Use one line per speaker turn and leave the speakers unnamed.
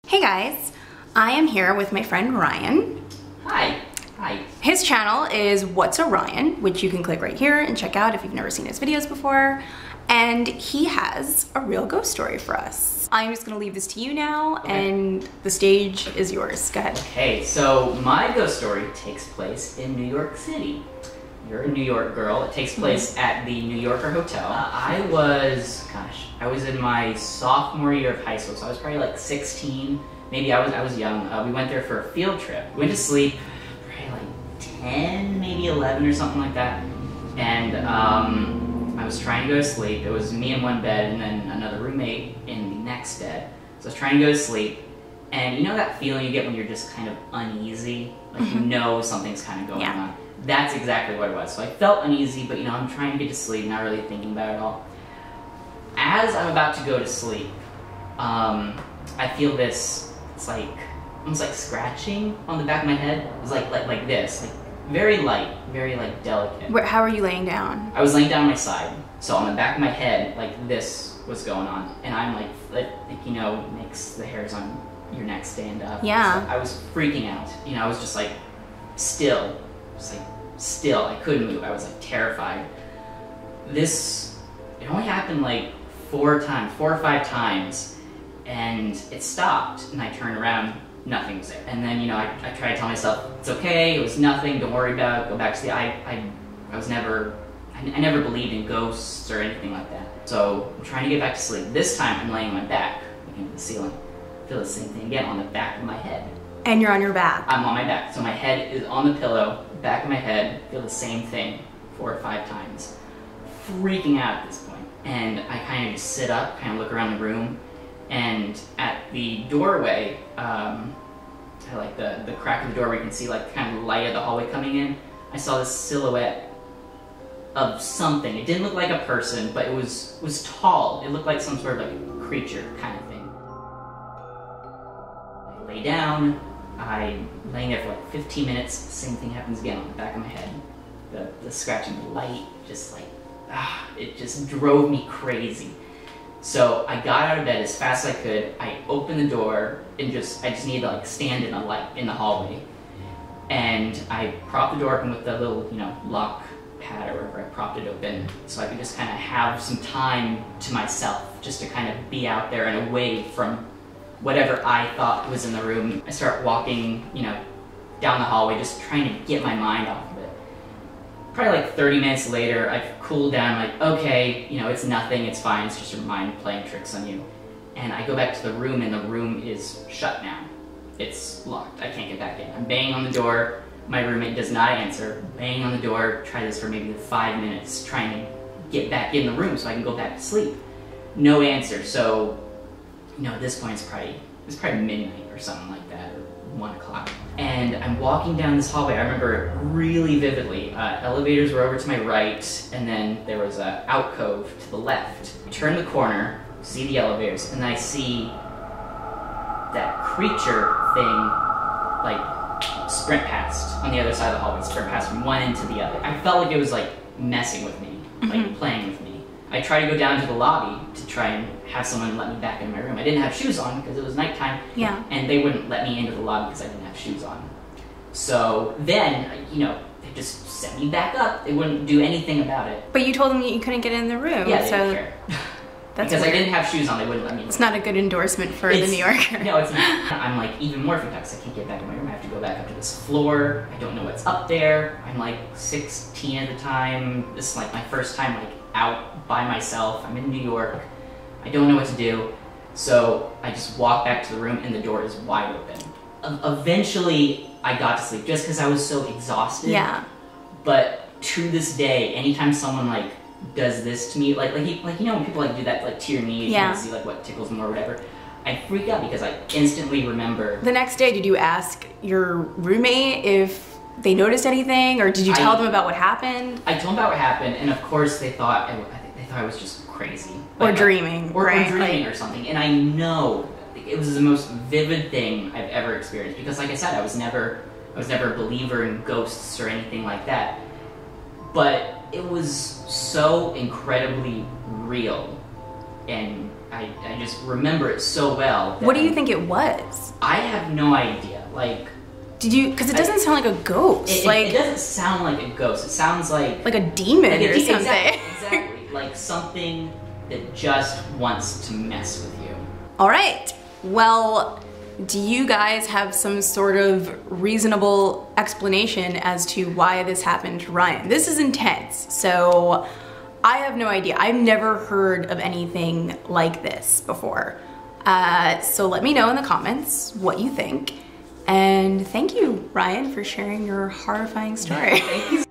Hey guys, I am here with my friend Ryan.
Hi. Hi.
His channel is What's a Ryan, which you can click right here and check out if you've never seen his videos before. And he has a real ghost story for us. I'm just gonna leave this to you now, and the stage is yours. Go ahead.
Okay, so my ghost story takes place in New York City. You're a New York girl. It takes place at the New Yorker Hotel. I was in my sophomore year of high school, so I was probably like 16. Maybe I was young. We went there for a field trip. We went to sleep probably like 10, maybe 11 or something like that. And I was trying to go to sleep. It was me in one bed and then another roommate in the next bed. So I was trying to go to sleep. And you know that feeling you get when you're just kind of uneasy? Like you know something's kind of going on. That's exactly what it was. So I felt uneasy, but you know, I'm trying to get to sleep, not really thinking about it at all. As I'm about to go to sleep, I feel this, it's like, almost like scratching on the back of my head. It was like this, like very light, very like delicate.
How are you laying down?
I was laying down on my side. So on the back of my head, like this was going on. And I'm like you know, makes the hairs on your neck stand up.
Yeah.
So I was freaking out. You know, I was just like still. Just like still, I couldn't move. I was like terrified. It only happened like 4 or 5 times, and it stopped. And I turned around, nothing was there. And then you know, I tried to tell myself it's okay. It was nothing. Don't worry about it. Go back to sleep. I never believed in ghosts or anything like that. So I'm trying to get back to sleep. This time I'm laying on my back, looking at the ceiling. I feel the same thing again on the back of my head.
And you're on your back.
I'm on my back. So my head is on the pillow, back of my head, feel the same thing 4 or 5 times. Freaking out at this point. And I kind of just sit up, kind of look around the room, and at the doorway, like the crack of the door where you can see like kind of the light of the hallway coming in, I saw this silhouette of something. It didn't look like a person, but it was tall. It looked like some sort of like creature kind of thing. I lay down. I'm laying there for like 15 minutes, same thing happens again on the back of my head. The scratching, the light, just like, it just drove me crazy. So I got out of bed as fast as I could, I opened the door, and I just needed to like stand in a light in the hallway. And I propped the door open with the little, you know, lock pad or whatever, I propped it open so I could just kind of have some time to myself, just to kind of be out there and away from whatever I thought was in the room. I start walking, you know, down the hallway, just trying to get my mind off of it. Probably like 30 minutes later, I've cooled down, like, okay, you know, it's nothing, it's fine, it's just your mind playing tricks on you. And I go back to the room, and the room is shut now. It's locked, I can't get back in. I'm banging on the door, my roommate does not answer. Banging on the door, try this for maybe 5 minutes, trying to get back in the room so I can go back to sleep. No answer, so you know, at this point it's probably midnight or something like that, or 1 o'clock. And I'm walking down this hallway. I remember it really vividly. Elevators were over to my right, and then there was an alcove to the left. I turn the corner, see the elevators, and I see that creature thing, like, sprint past on the other side of the hallway, sprint past from one end to the other. I felt like it was like messing with me, like playing with me. I tried to go down to the lobby to try and have someone let me back in my room. I didn't have shoes on because it was nighttime, and they wouldn't let me into the lobby because I didn't have shoes on. So then, you know, they just set me back up. They wouldn't do anything about it.
But you told them you couldn't get in the room.
Yeah, they didn't care.
That's
because
weird.
I didn't have shoes on, they wouldn't let me in.
It's not a good endorsement for the New Yorker.
No, it's not. I'm like even more freaked out because I can't get back in my room. I have to go back up to this floor. I don't know what's up there. I'm like 16 at the time. This is like my first time like out by myself. I'm in New York. I don't know what to do. So I just walk back to the room, and the door is wide open. Eventually, I got to sleep just because I was so exhausted.
Yeah.
But to this day, anytime someone like does this to me, like you know when people like do that like to your knee, you can see like what tickles them or whatever, I freak out because I instantly remember. The
next day, did you ask your roommate if they noticed anything, or did you tell them about what happened?
I told them about what happened, and of course they thought I was just crazy.
Or dreaming,
or dreaming or something. And I know it was the most vivid thing I've ever experienced because, like I said, I was never a believer in ghosts or anything like that. But it was so incredibly real and I just remember it so well.
What do you think it was?
I have no idea. Like,
did you? Because it doesn't sound like a ghost.
It doesn't sound like a ghost. It sounds like
a demon or something.
Exactly. Like something that just wants to mess with you.
All right. Well, do you guys have some sort of reasonable explanation as to why this happened to Ryan? This is intense, so I have no idea. I've never heard of anything like this before. So let me know in the comments what you think. And thank you, Ryan, for sharing your horrifying story.
Thank you.